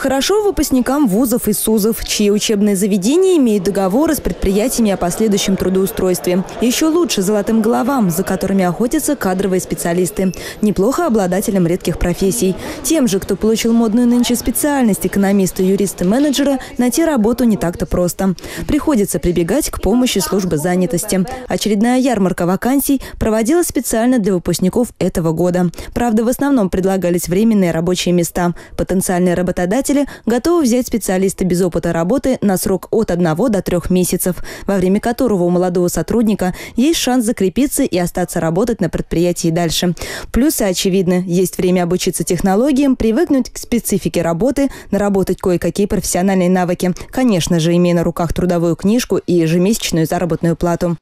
Хорошо выпускникам вузов и СУЗов, чьи учебные заведения имеют договоры с предприятиями о последующем трудоустройстве. Еще лучше золотым головам, за которыми охотятся кадровые специалисты. Неплохо обладателям редких профессий. Тем же, кто получил модную нынче специальность экономиста, юриста, менеджера, найти работу не так-то просто. Приходится прибегать к помощи службы занятости. Очередная ярмарка вакансий проводилась специально для выпускников этого года. Правда, в основном предлагались временные рабочие места. Потенциальные работодатели готовы взять специалиста без опыта работы на срок от 1 до 3 месяцев, во время которого у молодого сотрудника есть шанс закрепиться и остаться работать на предприятии дальше. Плюсы очевидны. Есть время обучиться технологиям, привыкнуть к специфике работы, наработать кое-какие профессиональные навыки. Конечно же, имея на руках трудовую книжку и ежемесячную заработную плату.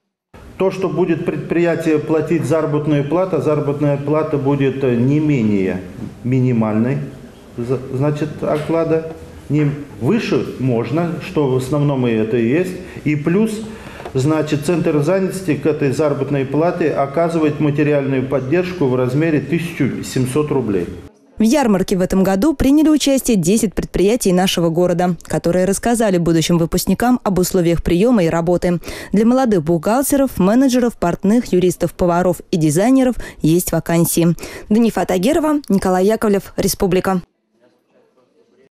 То, что будет предприятие платить заработная плата будет не менее минимальной, значит, оклада. Не выше можно, что в основном и это и есть. И плюс, значит, Центр занятости к этой заработной плате оказывает материальную поддержку в размере 1700 рублей. В ярмарке в этом году приняли участие 10 предприятий нашего города, которые рассказали будущим выпускникам об условиях приема и работы. Для молодых бухгалтеров, менеджеров, портных, юристов, поваров и дизайнеров есть вакансии. Данифа Тагерова, Николай Яковлев, Республика.